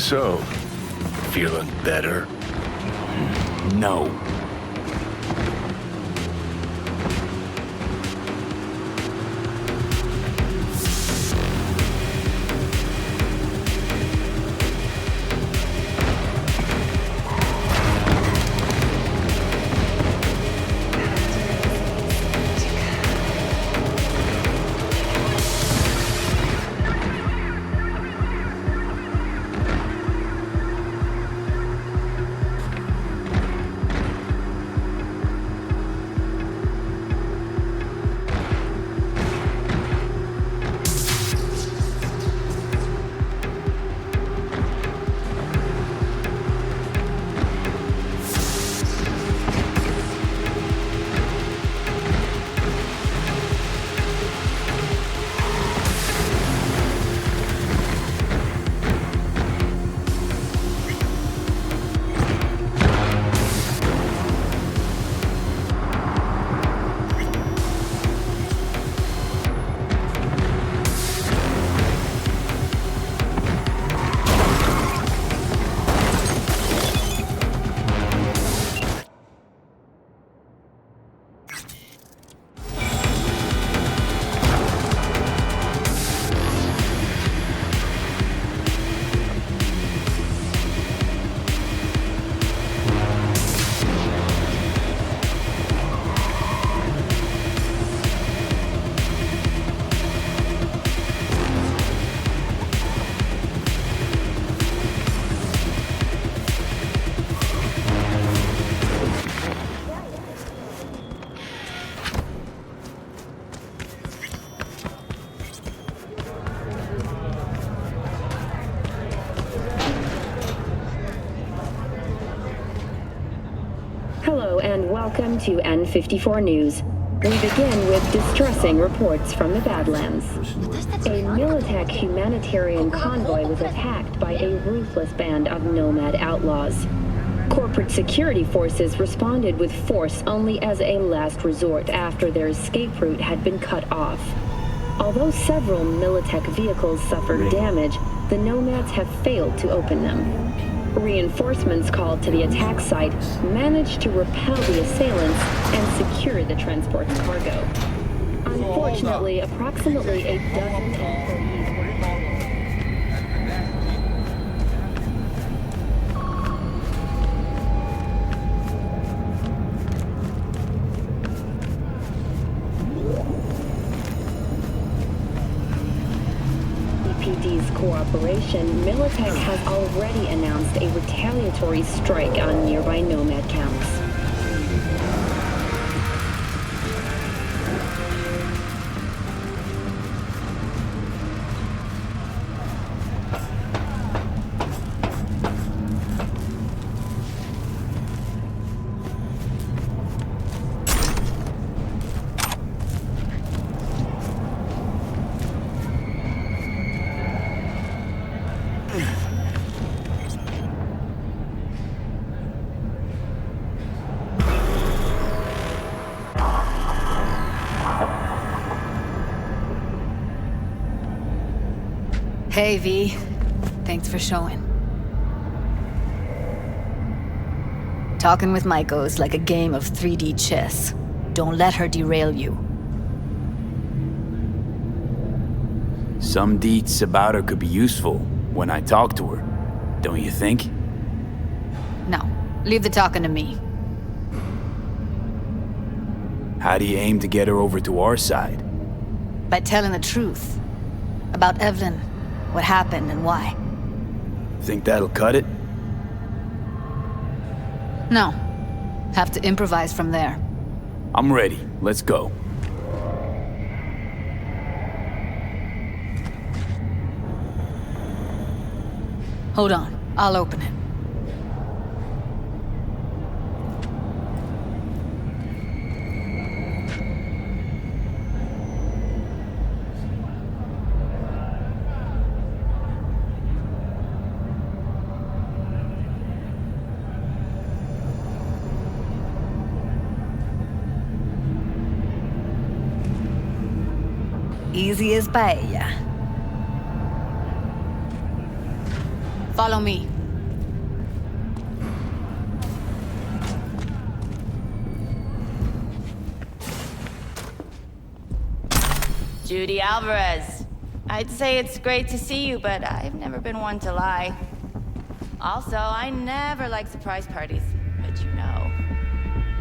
So, feeling better? No. Hello and welcome to N54 News. We begin with distressing reports from the Badlands. A Militech humanitarian convoy was attacked by a ruthless band of nomad outlaws. Corporate security forces responded with force only as a last resort after their escape route had been cut off. Although several Militech vehicles suffered damage, the nomads have failed to open them. Reinforcements called to the attack site managed to repel the assailants and secure the transport's cargo. Unfortunately, approximately a dozen employees were EPD's cooperation, Militech has already announced a retaliatory strike on nearby nomad camps. Hey, V. Thanks for showing. Talking with Maiko's like a game of 3D chess. Don't let her derail you. Some deets about her could be useful when I talk to her, don't you think? No, leave the talking to me. How do you aim to get her over to our side? By telling the truth. About Evelyn, what happened and why. Think that'll cut it? No. Have to improvise from there. I'm ready. Let's go. Hold on. I'll open it. Easy as paella. Follow me. Judy Alvarez. I'd say it's great to see you, but I've never been one to lie. Also, I never like surprise parties, but you know.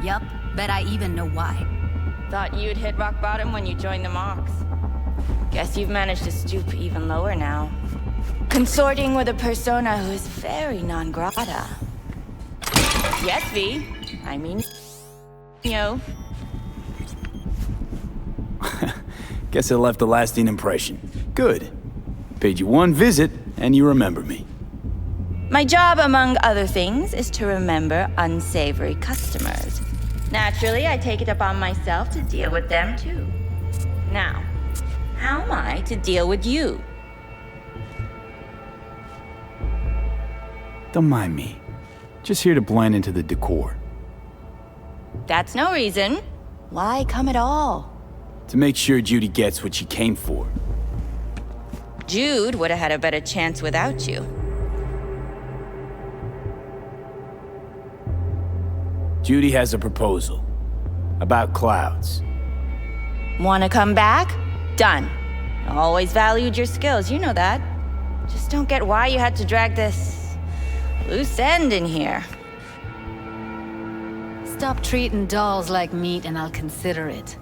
Yup, bet I even know why. Thought you'd hit rock bottom when you joined the Mox. Guess you've managed to stoop even lower now. Consorting with a persona who is very non grata. Yes, V. I mean, you. Guess I left a lasting impression. Good. Paid you one visit, and you remember me. My job, among other things, is to remember unsavory customers. Naturally, I take it upon myself to deal with them, too. Now, how am I to deal with you? Don't mind me. Just here to blend into the decor. That's no reason. Why come at all? To make sure Judy gets what she came for. Jude would have had a better chance without you. Judy has a proposal. About clouds. Wanna come back? Done. Always valued your skills, you know that. Just don't get why you had to drag this loose end in here. Stop treating dolls like meat and I'll consider it.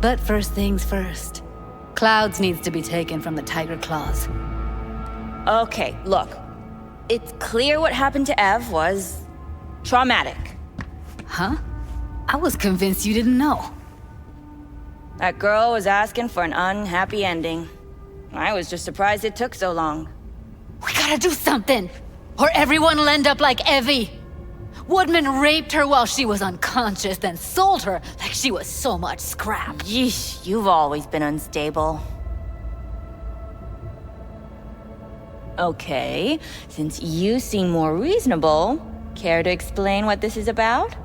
But first things first. Clouds needs to be taken from the tiger claws. Okay, look. It's clear what happened to Ev was traumatic. Huh? I was convinced you didn't know. That girl was asking for an unhappy ending. I was just surprised it took so long. We gotta do something! Or everyone will end up like Evie! Woodman raped her while she was unconscious, then sold her like she was so much scrap. Yeesh, you've always been unstable. Okay, since you seem more reasonable, care to explain what this is about?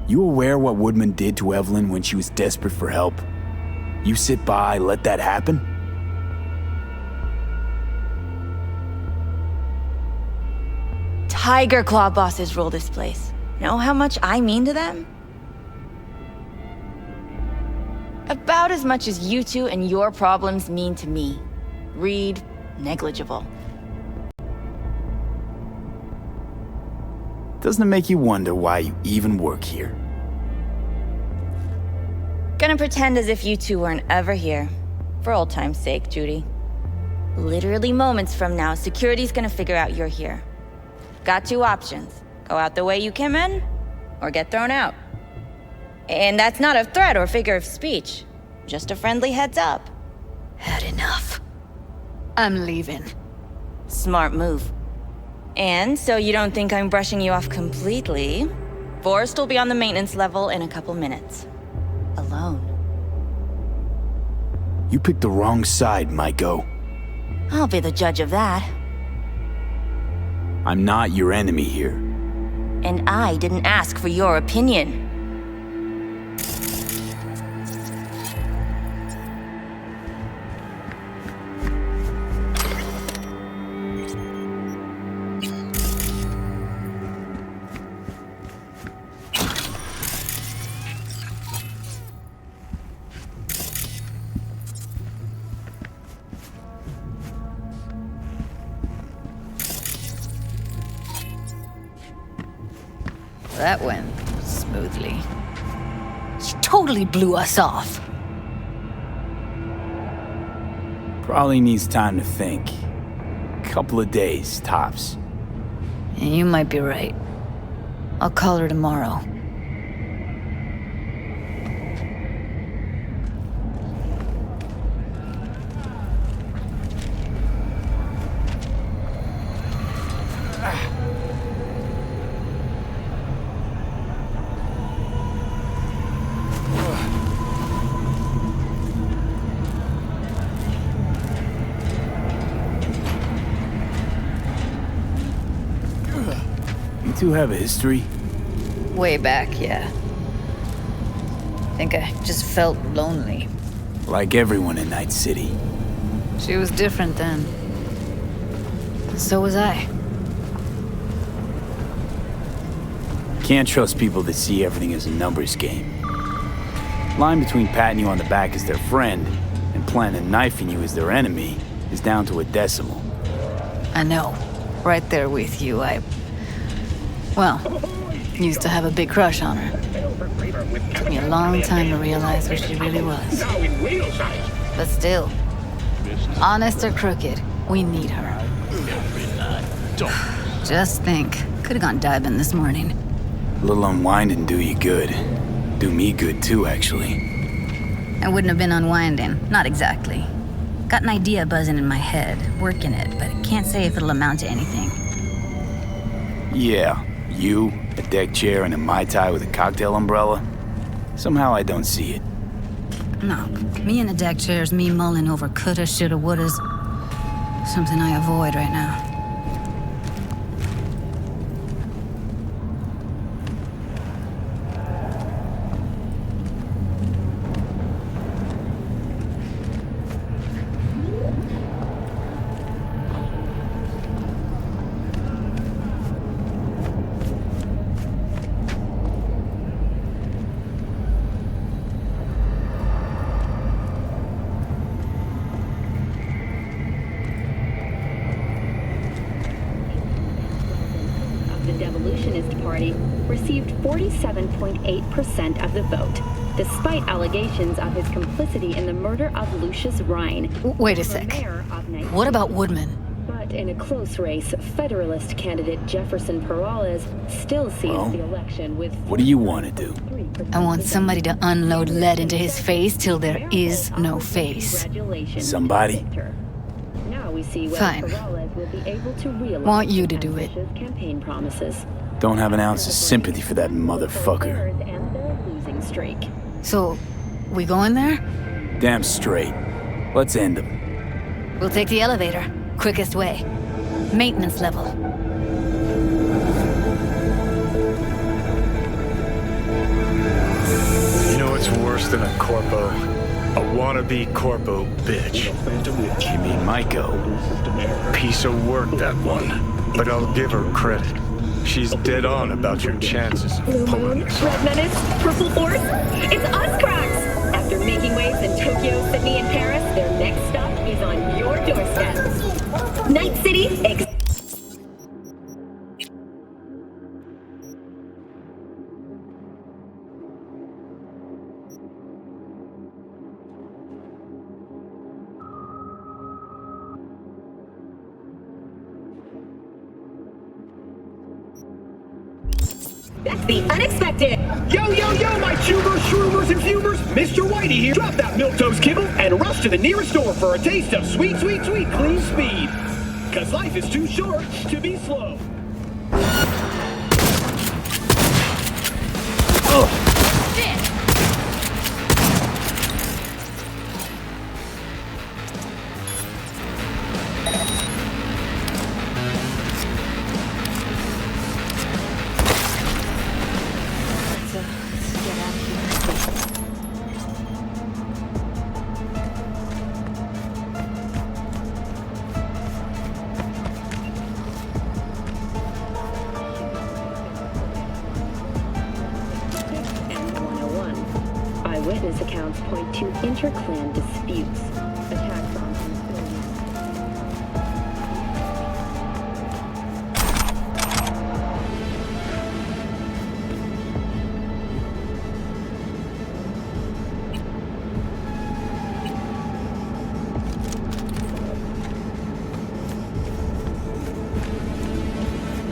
You aware what Woodman did to Evelyn when she was desperate for help? You sit by, let that happen? Tiger Claw bosses rule this place. Know how much I mean to them? About as much as you two and your problems mean to me. Read negligible. Doesn't it make you wonder why you even work here? Gonna pretend as if you two weren't ever here. For old time's sake, Judy. Literally moments from now, security's gonna figure out you're here. Got two options. Go out the way you came in, or get thrown out. And that's not a threat or figure of speech. Just a friendly heads up. Had enough. I'm leaving. Smart move. And so you don't think I'm brushing you off completely, Forrest will be on the maintenance level in a couple minutes. Alone. You picked the wrong side, Maiko. I'll be the judge of that. I'm not your enemy here. And I didn't ask for your opinion. That went smoothly. She totally blew us off. Probably needs time to think. Couple of days, tops. And you might be right. I'll call her tomorrow. You two have a history? Way back, yeah. Think I just felt lonely. Like everyone in Night City. She was different then. So was I. Can't trust people that see everything as a numbers game. Line between patting you on the back as their friend and planning on knifing you as their enemy is down to a decimal. I know. Right there with you. Well, used to have a big crush on her. Took me a long time to realize who she really was. But still, honest or crooked, we need her. Just think, could have gone diving this morning. A little unwinding do you good. Do me good too, actually. I wouldn't have been unwinding, not exactly. Got an idea buzzing in my head, working it, but I can't say if it'll amount to anything. Yeah, you, a deck chair, and a Mai Tai with a cocktail umbrella? Somehow I don't see it. No, me in a deck chair's me mulling over coulda, shoulda, wouldas. Something I avoid right now. Received 47.8% of the vote, despite allegations of his complicity in the murder of Lucius Rhine. Wait a sec. What about Woodman? But in a close race, Federalist candidate Jefferson Peralez still seized the election with... What do you want to do? I want somebody to unload lead into his face till there is no face. Somebody? Now we see Fine. Peralez will be able to realize Want you to do it. campaign promises. Don't have an ounce of sympathy for that motherfucker. And their losing streak. So, we going there? Damn straight. Let's end him. We'll take the elevator. Quickest way. Maintenance level. You know what's worse than a corpo? A wannabe corpo bitch. You mean Maiko? Piece of work, that one. But I'll give her credit. She's dead on about your chances of Blue pulling Moon, this Red off. Menace, Purple Force, it's us cracks! After making waves in Tokyo, Sydney, and Paris, their next stop is on your doorstep. Night City, That's the unexpected. Yo, yo, yo, my tubers, shroomers, and fumers! Mr. Whitey here. Drop that milquetoast kibble and rush to the nearest store for a taste of sweet, sweet, sweet clean speed. Cause life is too short to be slow. Eyewitness accounts point to inter-clan disputes. Attacks on civilians.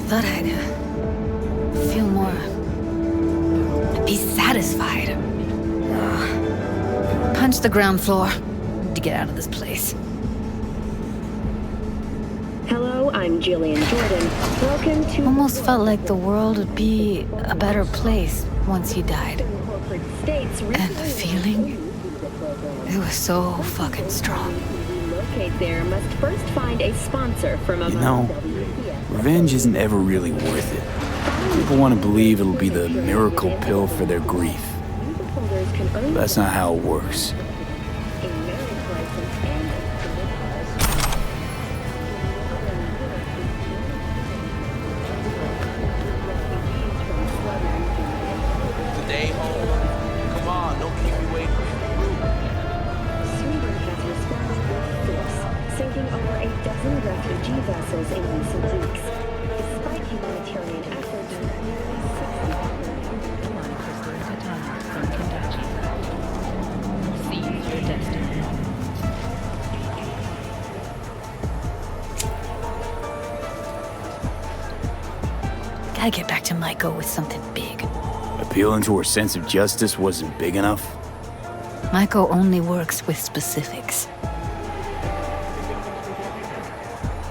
Thought I'd feel more... be satisfied. Punch the ground floor to get out of this place. Hello, I'm Jillian Jordan. Welcome to... Almost felt like the world would be a better place once he died. Corporate States And the feeling? It was so fucking strong. Relocate there must first find a sponsor from among You know, revenge isn't ever really worth it. People want to believe it'll be the miracle pill for their grief. That's not how it works. Gotta get back to Maiko with something big. Appealing to her sense of justice wasn't big enough? Maiko only works with specifics.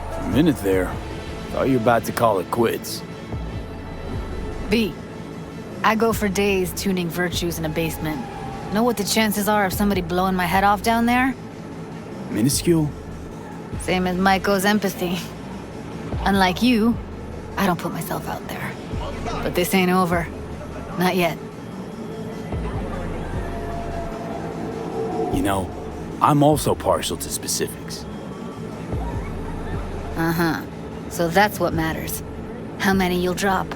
For a minute there, thought you were about to call it quits. V, I go for days tuning virtues in a basement. Know what the chances are of somebody blowing my head off down there? Minuscule? Same as Maiko's empathy. Unlike you, I don't put myself out there. But this ain't over. Not yet. You know, I'm also partial to specifics. Uh-huh. So that's what matters. How many you'll drop.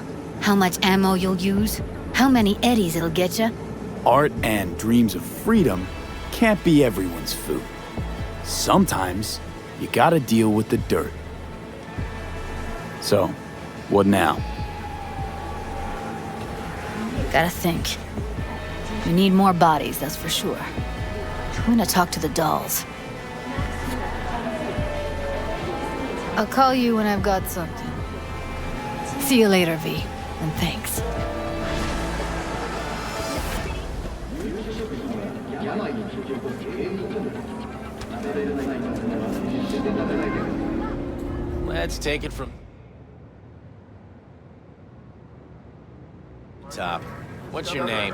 How much ammo you'll use. How many eddies it'll get you. Art and dreams of freedom can't be everyone's food. Sometimes, you gotta deal with the dirt. So, what now? Gotta think. We need more bodies, that's for sure. I'm gonna talk to the dolls. I'll call you when I've got something. See you later, V, and thanks. Let's take it from top. What's your name?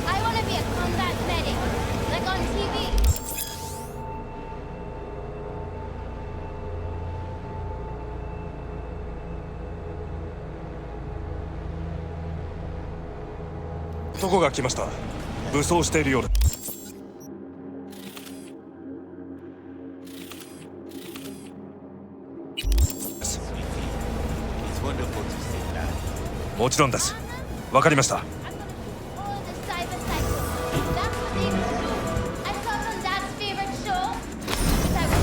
I want to be a combat medic, like on TV.男が来ました。武装しているようだ。もちろんです。わかりました。All the cyber cycles. That's what they used to do. I saw it on Dad's favorite show. Cyber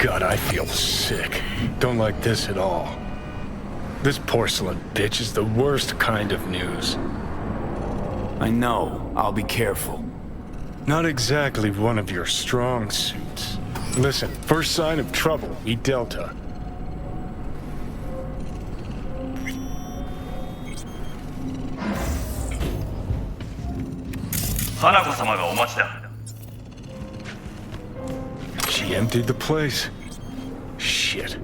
God, I feel sick. Don't like this at all. This porcelain bitch is the worst kind of news. I know. I'll be careful. Not exactly one of your strong suits. Listen, first sign of trouble, we Delta. She emptied the place. Shit.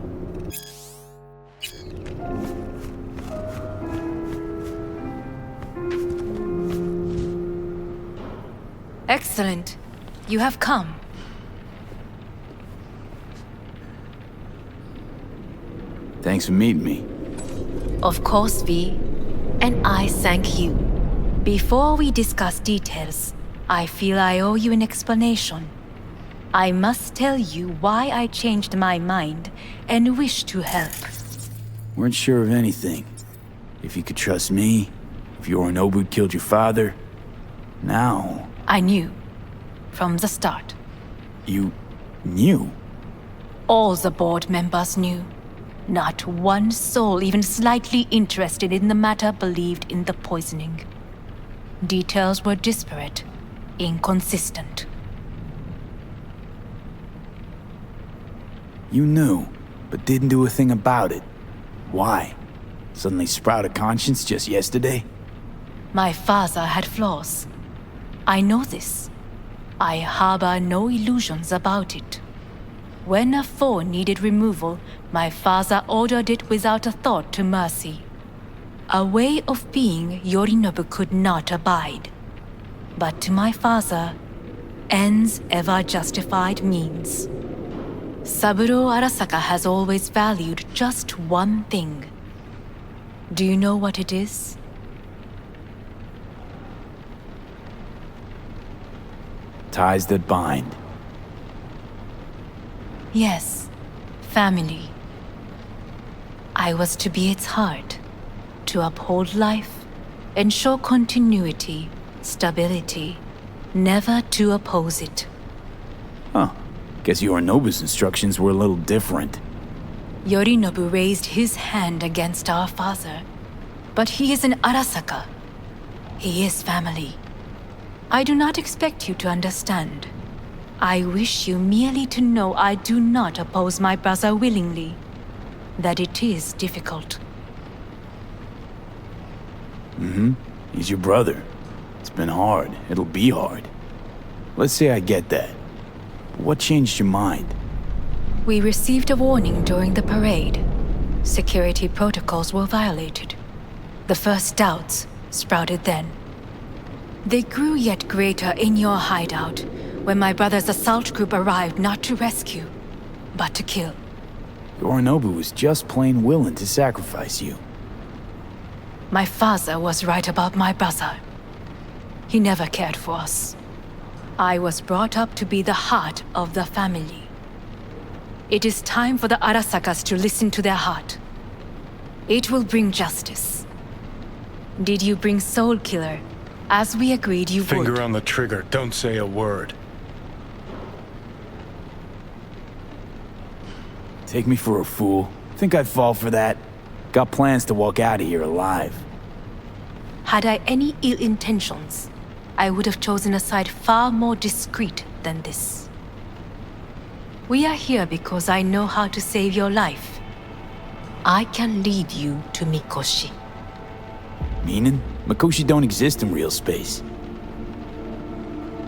Excellent. You have come. Thanks for meeting me. Of course, V. And I thank you. Before we discuss details, I feel I owe you an explanation. I must tell you why I changed my mind and wish to help. Weren't sure of anything. If you could trust me, if Yorinobu killed your father. Now... I knew. From the start. You... knew? All the board members knew. Not one soul even slightly interested in the matter believed in the poisoning. Details were disparate, inconsistent. You knew, but didn't do a thing about it. Why? Suddenly sprout a conscience just yesterday? My father had flaws. I know this. I harbor no illusions about it. When a foe needed removal, my father ordered it without a thought to mercy. A way of being Yorinobu could not abide. But to my father, ends ever justified means. Saburo Arasaka has always valued just one thing. Do you know what it is? Ties that bind. Yes, family. I was to be its heart, to uphold life, ensure continuity, stability, never to oppose it. Huh. Guess Yorinobu's instructions were a little different. Yorinobu raised his hand against our father, but he is an Arasaka. He is family. I do not expect you to understand. I wish you merely to know I do not oppose my brother willingly, that it is difficult. He's your brother. It's been hard. It'll be hard. Let's say I get that. What changed your mind? We received a warning during the parade. Security protocols were violated. The first doubts sprouted then. They grew yet greater in your hideout when my brother's assault group arrived not to rescue, but to kill. Yorinobu was just plain willing to sacrifice you. My father was right about my brother. He never cared for us. I was brought up to be the heart of the family. It is time for the Arasakas to listen to their heart. It will bring justice. Did you bring Soul Killer? As we agreed you would. Finger on the trigger, don't say a word. Take me for a fool. Think I'd fall for that? Got plans to walk out of here alive. Had I any ill intentions, I would have chosen a side far more discreet than this. We are here because I know how to save your life. I can lead you to Mikoshi. Meaning? Mikoshi don't exist in real space.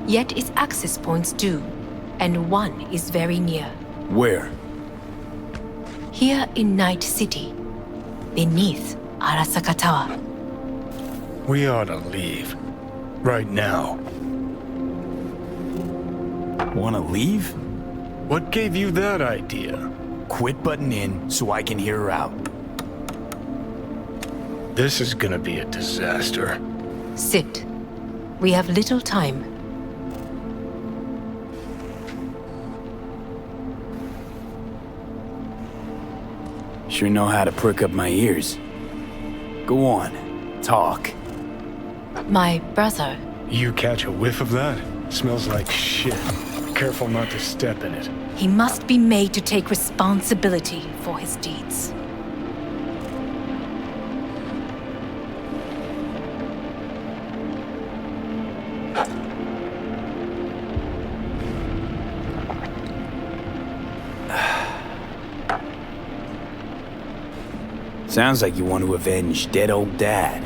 Yet its access points do, and one is very near. Where? Here in Night City, beneath Arasaka Tower. We ought to leave. Right now. Wanna leave? What gave you that idea? Quit butting in so I can hear her out. This is gonna be a disaster. Sit. We have little time. Sure know how to prick up my ears. Go on, talk. My brother. You catch a whiff of that? Smells like shit. Careful not to step in it. He must be made to take responsibility for his deeds. Sounds like you want to avenge dead old dad.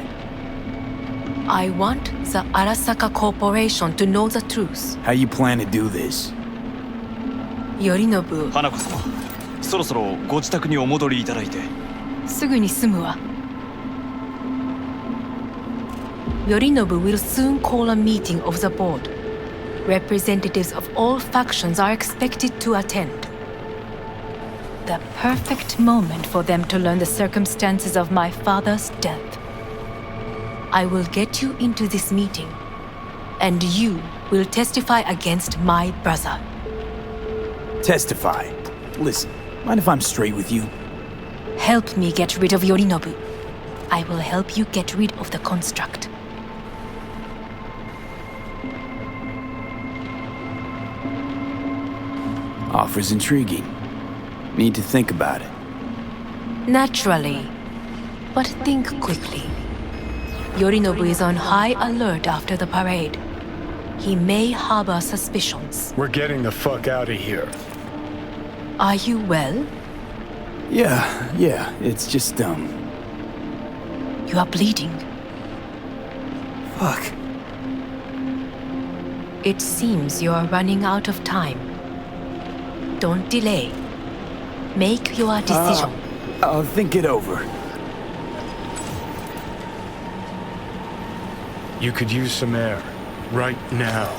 I want the Arasaka Corporation to know the truth. How you plan to do this? Yorinobu. 花子様、そろそろご自宅にお戻りいただいて。すぐに済むわ。Yorinobu will soon call a meeting of the board. Representatives of all factions are expected to attend. The perfect moment for them to learn the circumstances of my father's death. I will get you into this meeting, and you will testify against my brother. Testify. Listen, mind if I'm straight with you? Help me get rid of Yorinobu. I will help you get rid of the construct. Offer's intriguing. Need to think about it. Naturally. But think quickly. Yorinobu is on high alert after the parade. He may harbor suspicions. We're getting the fuck out of here. Are you well? Yeah, it's just, You are bleeding. Fuck. It seems you are running out of time. Don't delay. Make your decision. I'll think it over. You could use some air. Right now.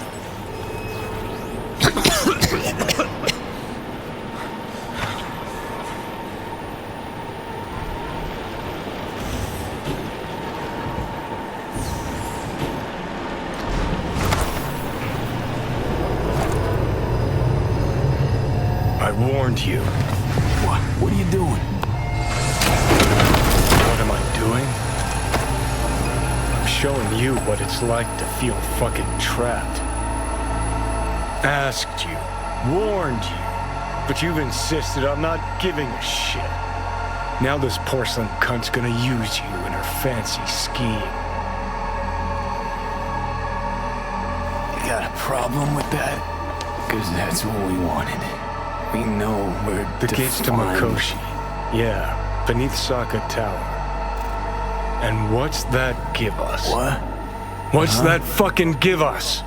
I warned you. What are you doing? What am I doing? I'm showing you what it's like to feel fucking trapped. Asked you, warned you, but you've insisted on not giving a shit. Now this porcelain cunt's gonna use you in her fancy scheme. You got a problem with that? 'Cause that's what we wanted. We know where The gates to Makoshi. Yeah, beneath Saka Tower. And what's that give us? What? What's that fucking give us?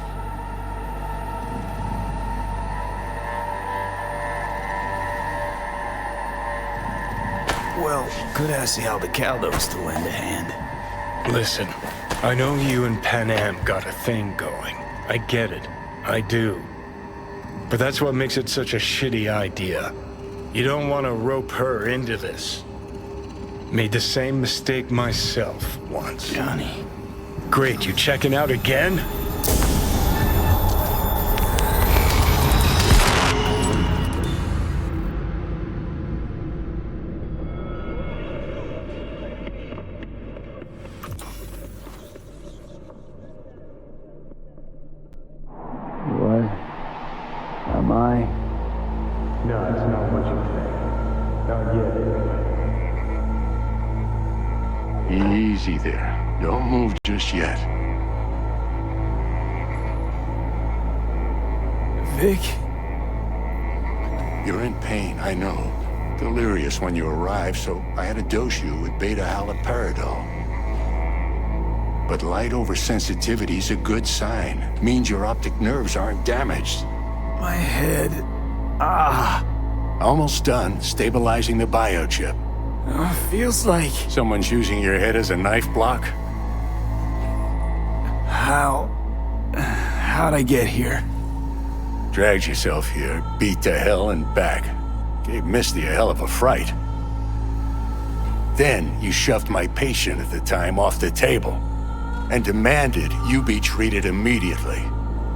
Well, could ask the Aldecaldos to lend a hand. Listen, I know you and Pan Am got a thing going. I get it. I do. But that's what makes it such a shitty idea. You don't want to rope her into this. Made the same mistake myself once. Johnny. Great, you checking out again? What? Am I? No, it's not what you think. Not yet. Easy there. Don't move just yet. Vic? You're in pain, I know. Delirious when you arrived, so I had to dose you with beta-haloperidol. But light oversensitivity is a good sign. Means your optic nerves aren't damaged. My head. Almost done stabilizing the biochip. Feels like... Someone's using your head as a knife block? How'd I get here? Dragged yourself here, beat to hell and back. Gave Misty a hell of a fright. Then you shoved my patient at the time off the table and demanded you be treated immediately.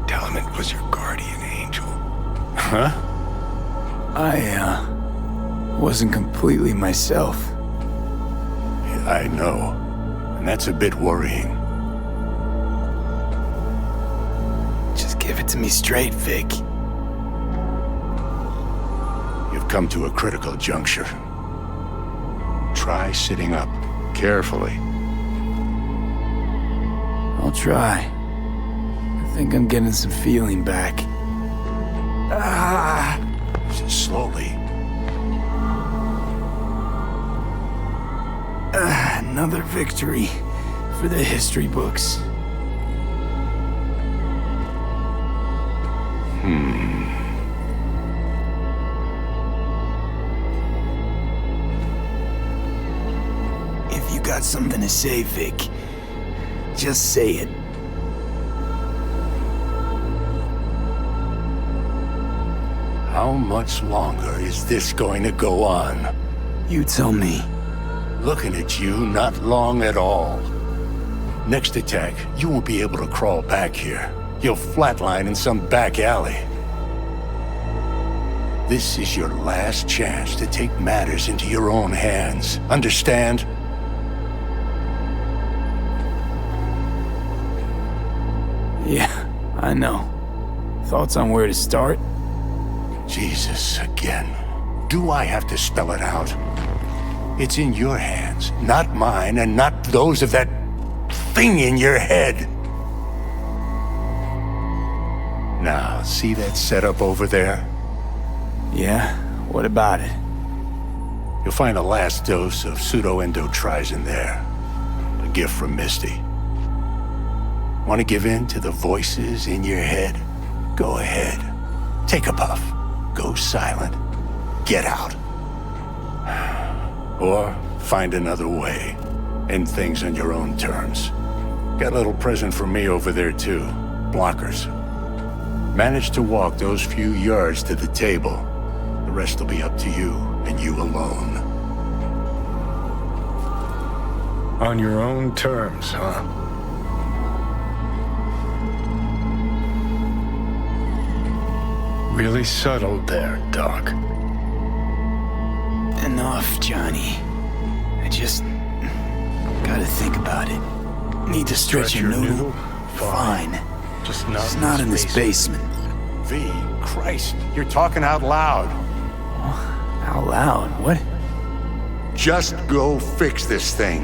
Tell him it was your guardian angel. Huh? I wasn't completely myself. I know. And that's a bit worrying. Just give it to me straight, Vic. You've come to a critical juncture. Try sitting up, carefully. I'll try. I think I'm getting some feeling back. Slowly. Another victory for the history books. If you got something to say, Vic, just say it. How much longer is this going to go on? You tell me. Looking at you, not long at all. Next attack, you won't be able to crawl back here. You'll flatline in some back alley. This is your last chance to take matters into your own hands. Understand? Yeah, I know. Thoughts on where to start? Jesus, again. Do I have to spell it out? It's in your hands, not mine, and not those of that thing in your head. Now, see that setup over there? Yeah? What about it? You'll find a last dose of pseudo-endotrizin there. A gift from Misty. Want to give in to the voices in your head? Go ahead. Take a puff. Go silent. Get out. Or find another way. End things on your own terms. Got a little present for me over there too. Blockers. Manage to walk those few yards to the table. The rest will be up to you, and you alone. On your own terms, huh? Really subtle there, Doc. Enough, Johnny. I just gotta think about it. Need to stretch your noodle? Fine. Just not in this basement. V, Christ, you're talking out loud. Out loud? What? Just go fix this thing.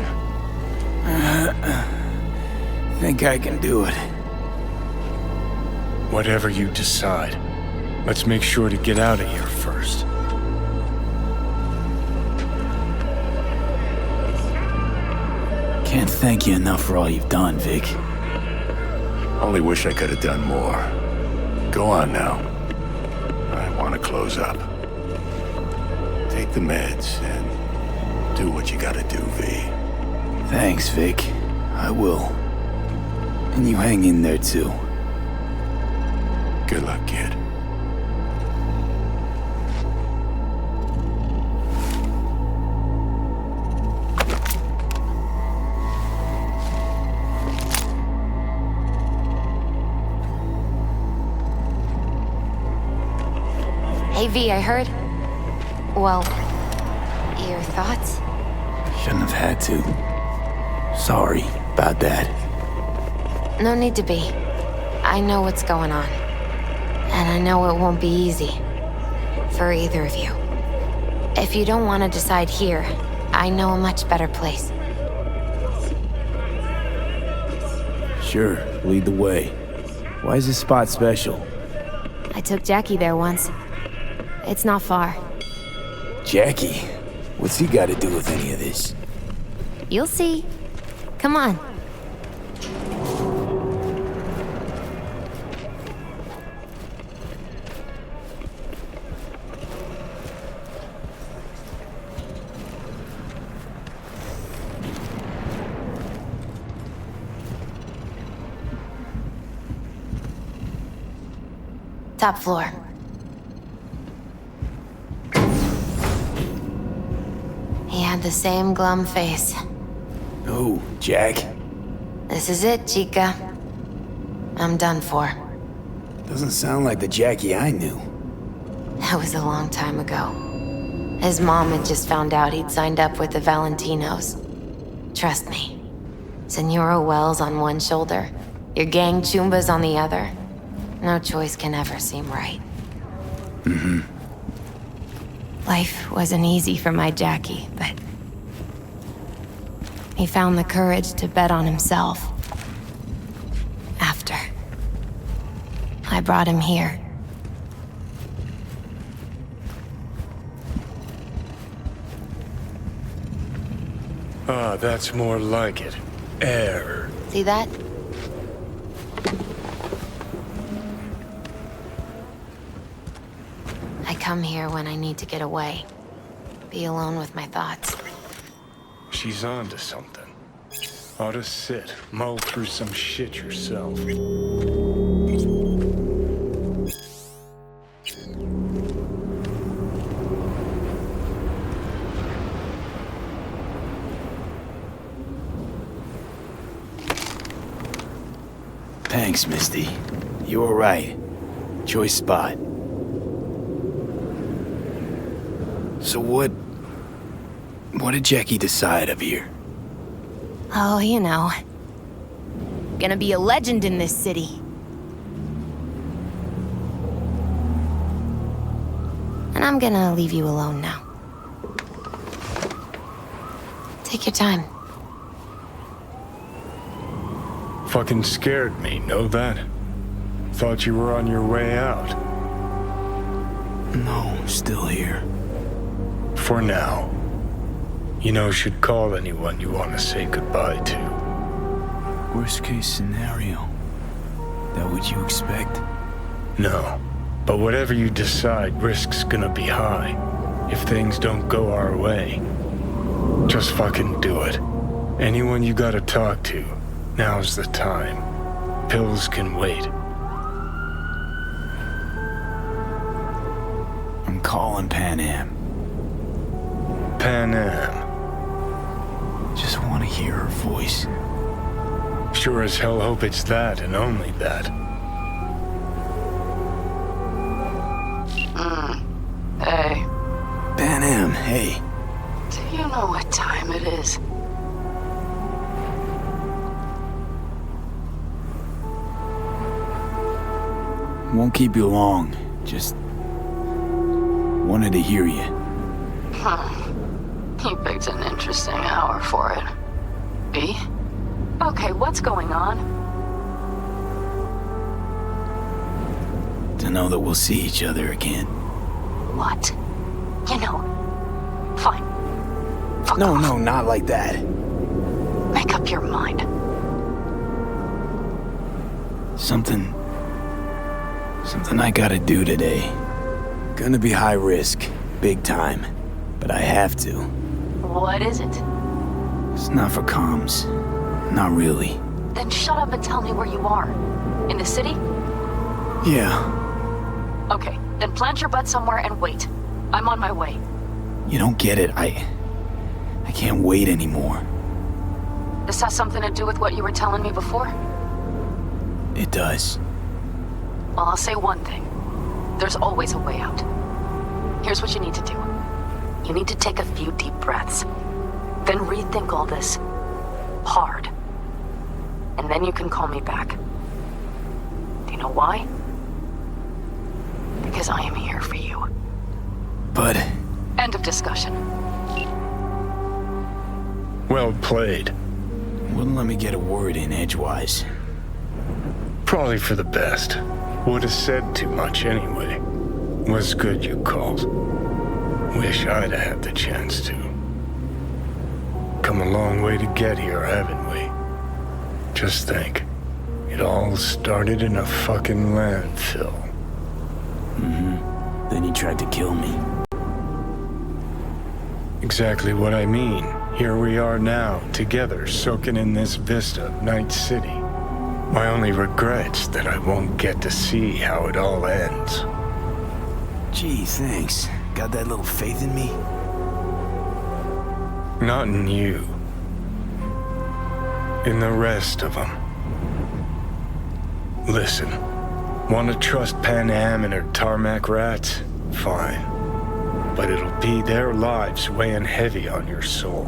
Think I can do it. Whatever you decide. Let's make sure to get out of here first. Can't thank you enough for all you've done, Vic. Only wish I could have done more. Go on now. I want to close up. Take the meds and do what you gotta do, V. Thanks, Vic. I will. And you hang in there, too. Good luck, kid. Hey, V, I heard... Well, your thoughts? Shouldn't have had to. Sorry about that. No need to be. I know what's going on. And I know it won't be easy. For either of you. If you don't want to decide here, I know a much better place. Sure, lead the way. Why is this spot special? I took Jackie there once. It's not far. Jackie? What's he got to do with any of this? You'll see. Come on. Top floor. He had the same glum face. Oh, Jack? This is it, Chica. I'm done for. Doesn't sound like the Jackie I knew. That was a long time ago. His mom had just found out he'd signed up with the Valentinos. Trust me. Senora Wells on one shoulder, your gang Chumbas on the other. No choice can ever seem right. Mm-hmm. Life wasn't easy for my Jackie, but... he found the courage to bet on himself. After. I brought him here. Ah, that's more like it. Air. See that? I come here when I need to get away. Be alone with my thoughts. She's on to something. Ought to sit, mull through some shit yourself. Thanks, Misty. You were right. Choice spot. So what did Jackie decide up here? Oh, you know. Gonna be a legend in this city. And I'm gonna leave you alone now. Take your time. Fucking scared me, know that? Thought you were on your way out. No, still here. For now. You know, should call anyone you want to say goodbye to. Worst case scenario. That what you expect? No. But whatever you decide, risk's gonna be high. If things don't go our way. Just fucking do it. Anyone you gotta talk to, now's the time. Pills can wait. I'm calling Pan Am. Pan Am. Just want to hear her voice. Sure as hell hope it's that and only that. Hey. Pan Am, hey. Do you know what time it is? Won't keep you long. Just wanted to hear you. You picked an interesting hour for it. B? Okay, what's going on? To know that we'll see each other again. What? You know, fine. Fuck No, off. no, not like that. Make up your mind. Something I gotta do today. Gonna be high risk, big time, but I have to. What is it? It's not for comms. Not really. Then shut up and tell me where you are. In the city? Yeah. Okay, then plant your butt somewhere and wait. I'm on my way. You don't get it. I can't wait anymore. This has something to do with what you were telling me before? It does. Well, I'll say one thing. There's always a way out. Here's what you need to do. You need to take a few deep breaths. Then rethink all this. Hard. And then you can call me back. Do you know why? Because I am here for you. But... End of discussion. Well played. Wouldn't let me get a word in edgewise. Probably for the best. Would have said too much anyway. Was good you called. Wish I'd had the chance to. Come a long way to get here, haven't we? Just think. It all started in a fucking landfill. Mm-hmm. Then he tried to kill me. Exactly what I mean. Here we are now, together, soaking in this vista of Night City. My only regret's that I won't get to see how it all ends. Gee, thanks. Got that little faith in me? Not in you. In the rest of them. Listen, want to trust Pan Am and her tarmac rats? Fine. But it'll be their lives weighing heavy on your soul.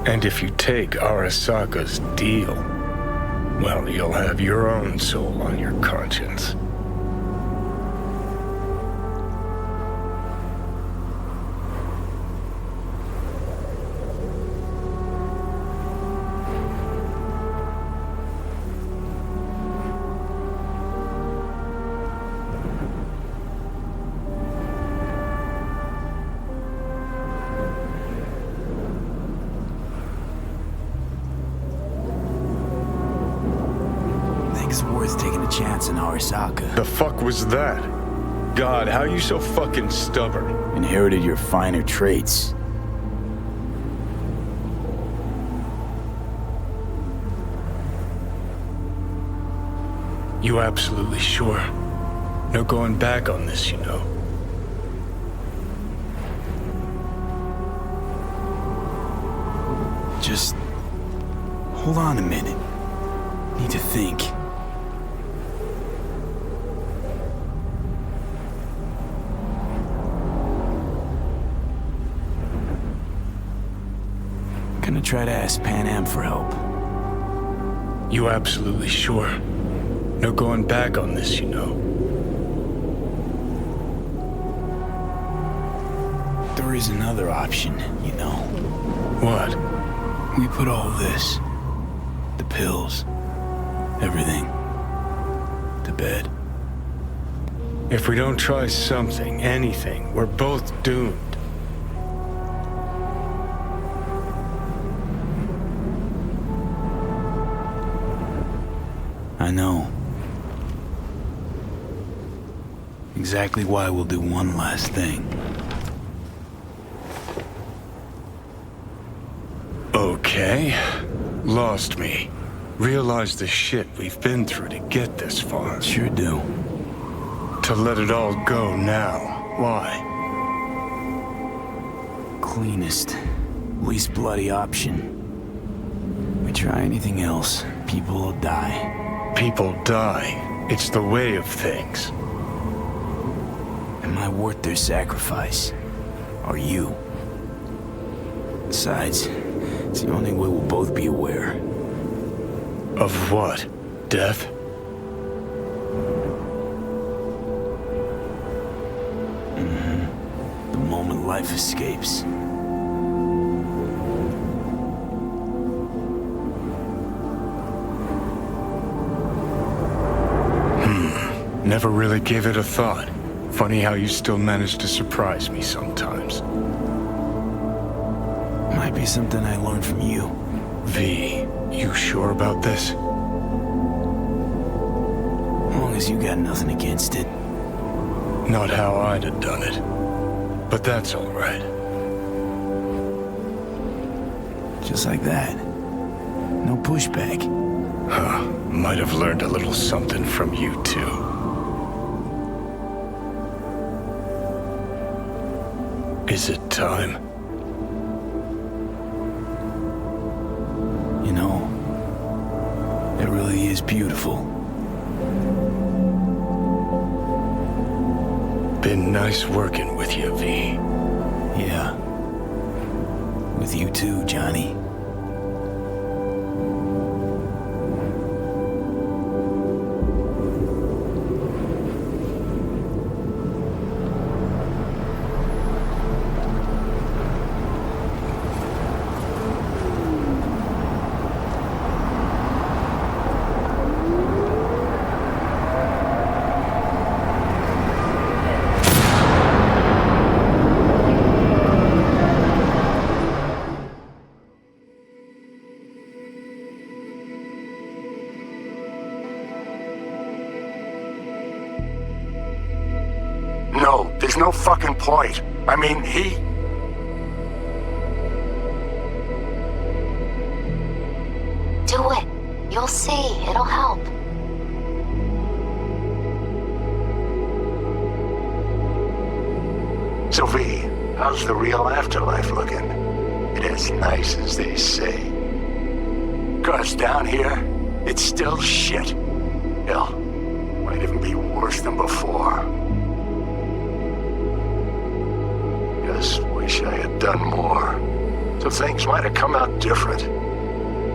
And if you take Arasaka's deal, well, you'll have your own soul on your conscience. It's worth taking a chance in Arasaka. The fuck was that? God, how you so fucking stubborn? Inherited your finer traits. You absolutely sure? No going back on this, you know. Just hold on a minute. need to think. Gonna try to ask Pan Am for help. You absolutely sure? No going back on this, you know. There is another option, you know. What? We put all this, the pills, everything, to bed. If we don't try something, anything, we're both doomed. I know. Exactly why we'll do one last thing. Okay. Lost me. Realize the shit we've been through to get this far. Sure do. To let it all go now. Why? Cleanest, least bloody option. We try anything else, people will die. People die. It's the way of things. Am I worth their sacrifice? Are you? Besides, it's the only way we'll both be aware. Of what? Death? Mm-hmm. The moment life escapes. Never really gave it a thought. Funny how you still manage to surprise me sometimes. Might be something I learned from you. V, you sure about this? As long as you got nothing against it. Not how I'd have done it. But that's all right. Just like that. No pushback. Huh. Might have learned a little something from you too. Is it time? You know, it really is beautiful. Been nice working with you, V. Yeah. With you too, Johnny. No, there's no fucking point. I mean, Do it. You'll see. It'll help. Sophie, how's the real afterlife looking? It as nice as they say. 'Cause down here, it's still shit. Hell, might even be worse than before. Just wish I had done more. So things might have come out different.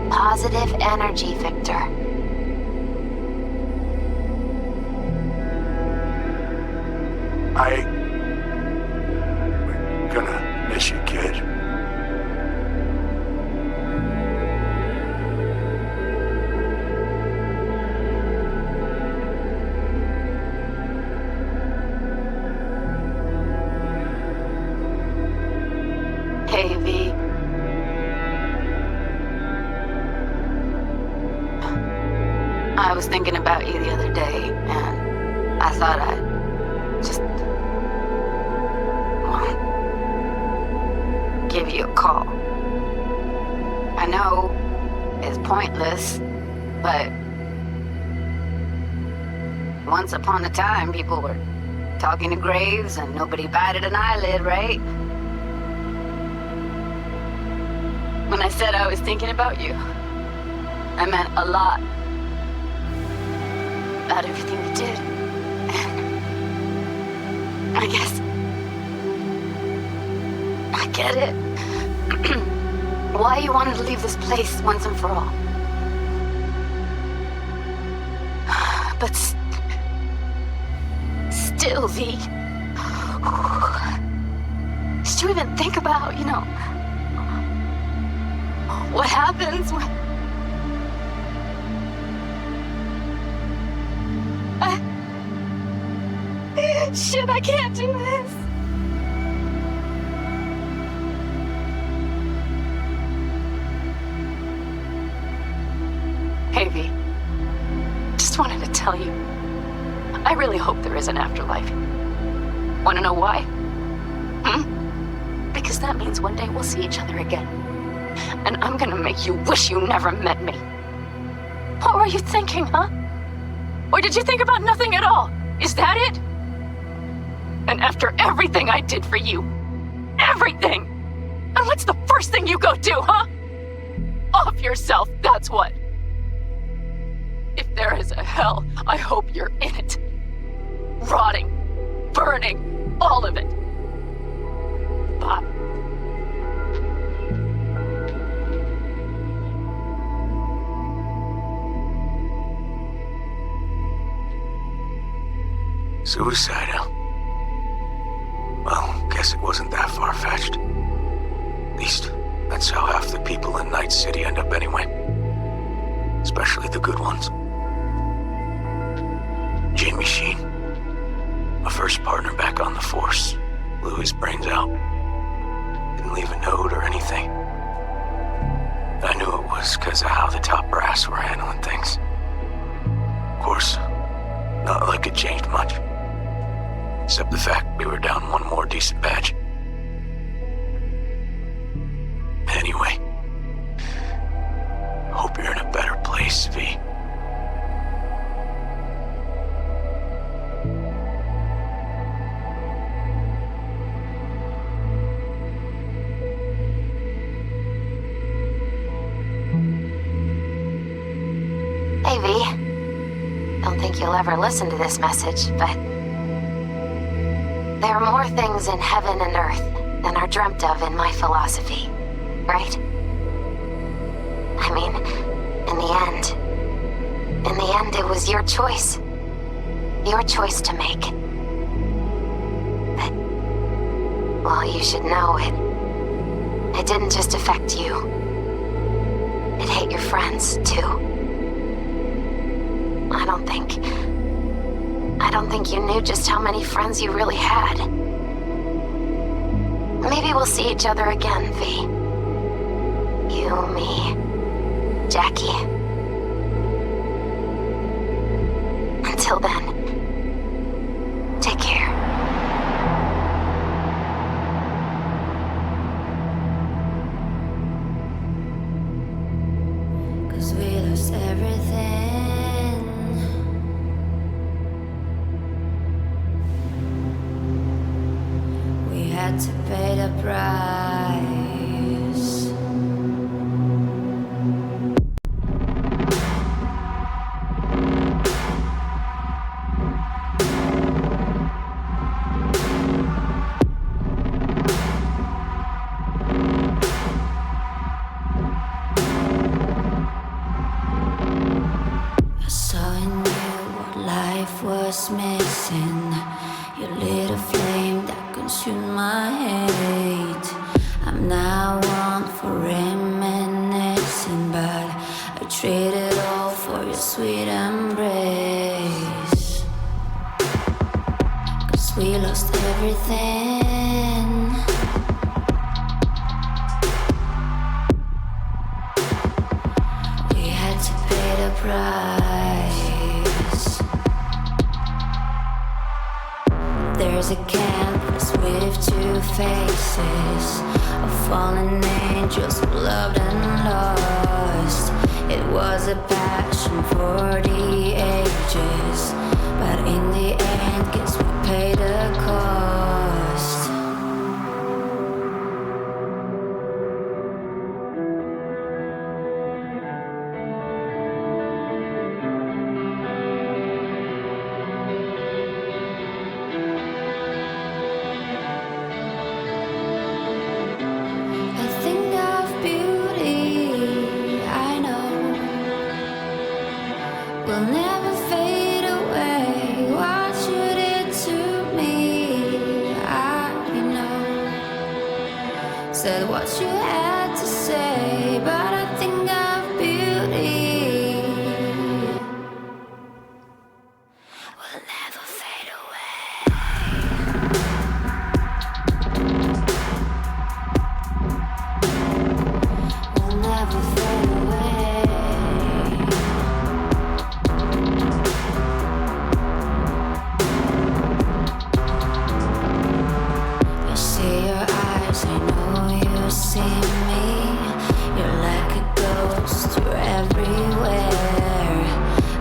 Positive energy, Victor. I'm gonna miss you, kid. Hey, V. I was thinking about you the other day, and I thought I'd just give you a call. I know it's pointless, but once upon a time, people were talking to graves and nobody batted an eyelid, right? When I said I was thinking about you, I meant a lot. about everything you did. And I guess I get it. Why you wanted to leave this place once and for all. But still, V. Did you even think about, what happens when... Shit, I can't do this. Hey, V. Just wanted to tell you, I really hope there is an afterlife. Want to know why? Because that means one day we'll see each other again. And I'm gonna make you wish you never met me. What were you thinking, huh? Or did you think about nothing at all? Is that it? And after everything I did for you, everything! And what's the first thing you go do, huh? Off yourself, that's what. If there is a hell, I hope you're in it. Rotting, burning, all of it. Bob. Suicidal? Well, guess it wasn't that far-fetched. At least, that's how half the people in Night City end up anyway. Especially the good ones. Jamie Sheen, my first partner back on the force, blew his brains out. Didn't leave a note or anything. I knew it was because of how the top brass were handling things. Of course, not like it changed much. Except the fact we were down one more decent badge. Anyway, hope you're in a better place, V. Hey, V. Don't think you'll ever listen to this message, but there are more things in heaven and earth than are dreamt of in my philosophy, right? I mean, in the end, it was your choice. Your choice to make. But, well, you should know it didn't just affect you. It hit your friends, too. I don't think you knew just how many friends you really had. Maybe we'll see each other again, V. You, me, Jackie. Until then, take care. Cause we lost everything. Had to pay the price. I saw in you what life was missing. You lit a flame that consume my hate. I'm now one for reminiscing, but I trade it all for your sweet embrace. Cause we lost everything. We had to pay the price. There's a canvas with two faces of fallen angels who loved and lost. It was a passion for the ages, but in the end, guess we paid the cost. will never fade away. What you did to me, I know. Said what you had to say, but I think of beauty will never fade away. Will never fade away. I see your eyes, I know you see me. You're like a ghost, you're everywhere.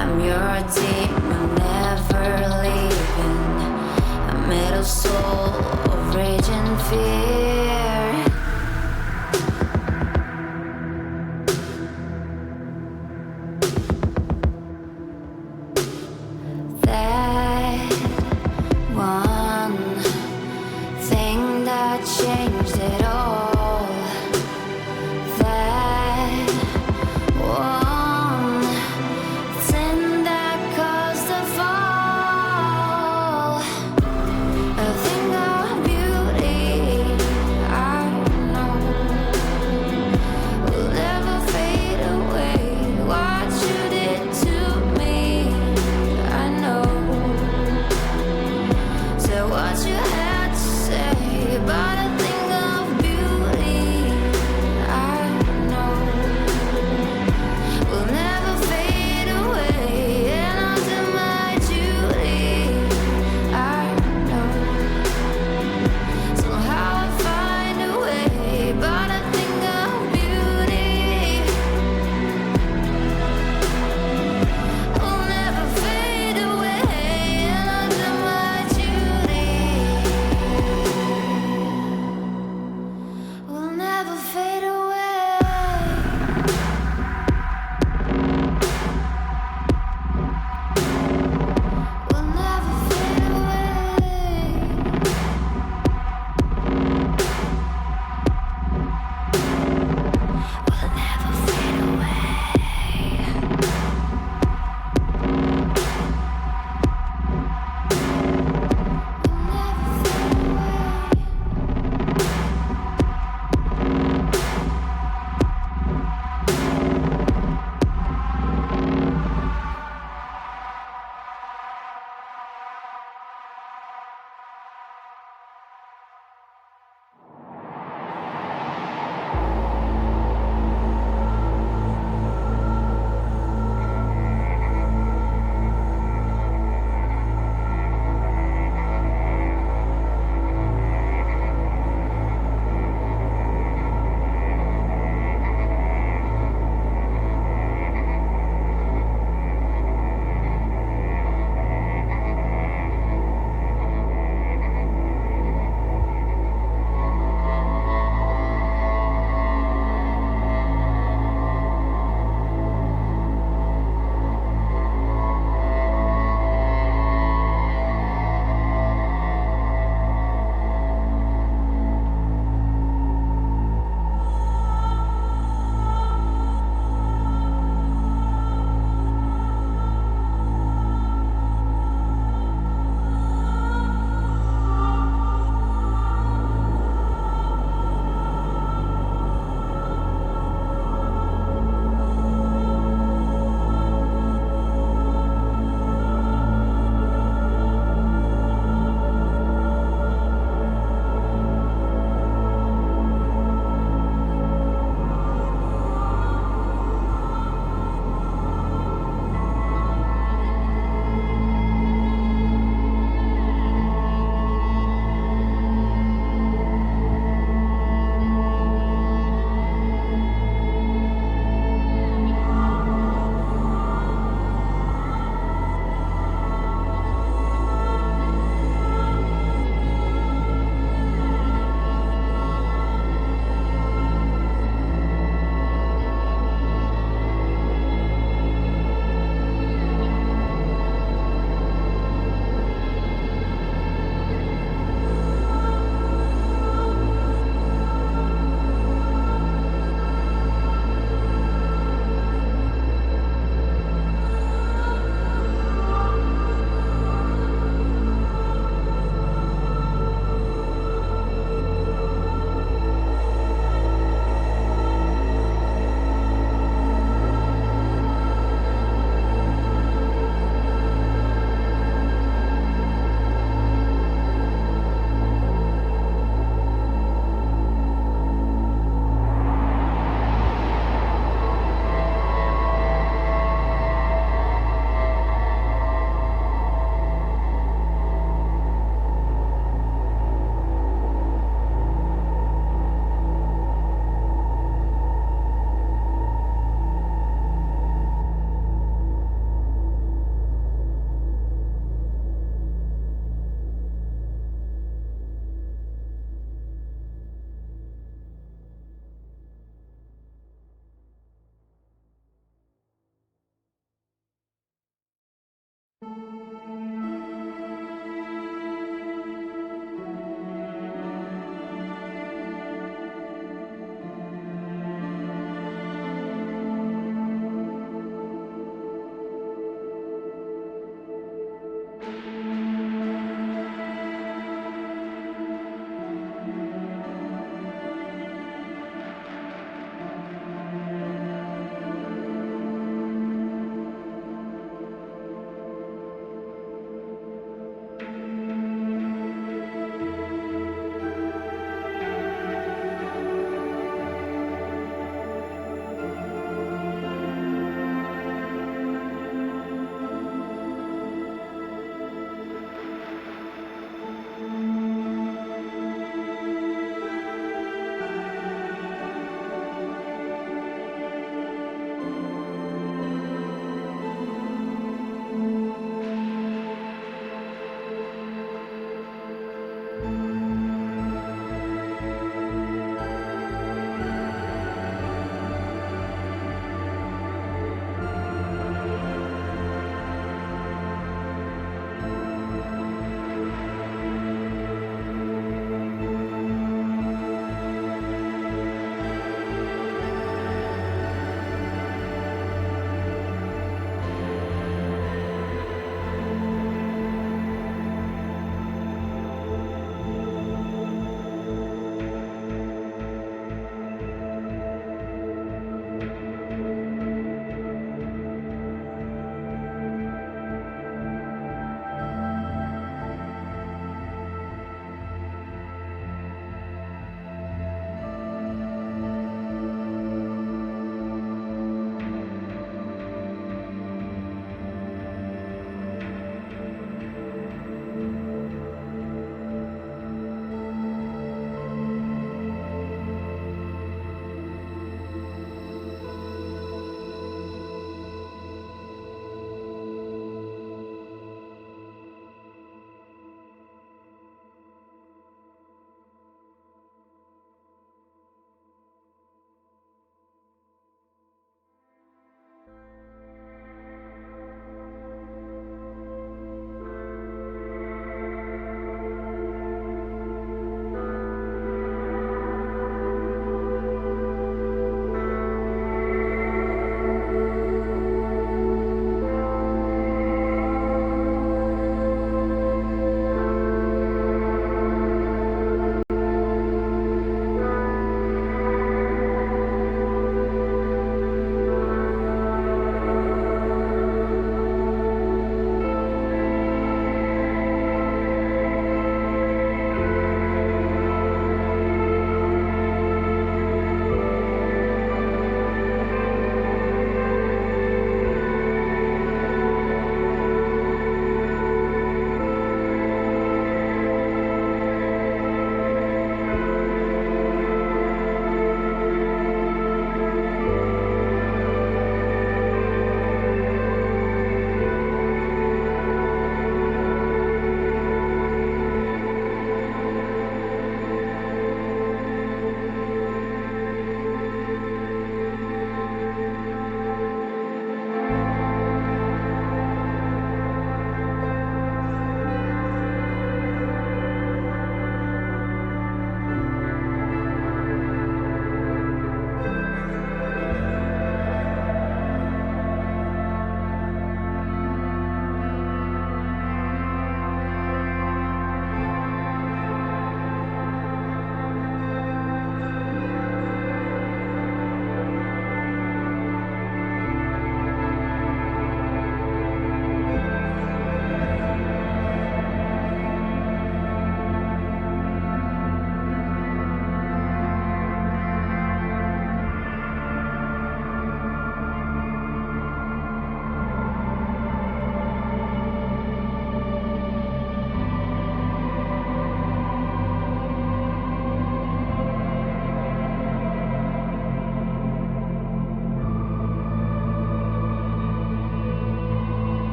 I'm your demon, never leaving. A metal soul of rage and fear. That one thing that changed it all. That one thing that caused the fall. A thing of beauty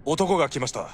男が来ました。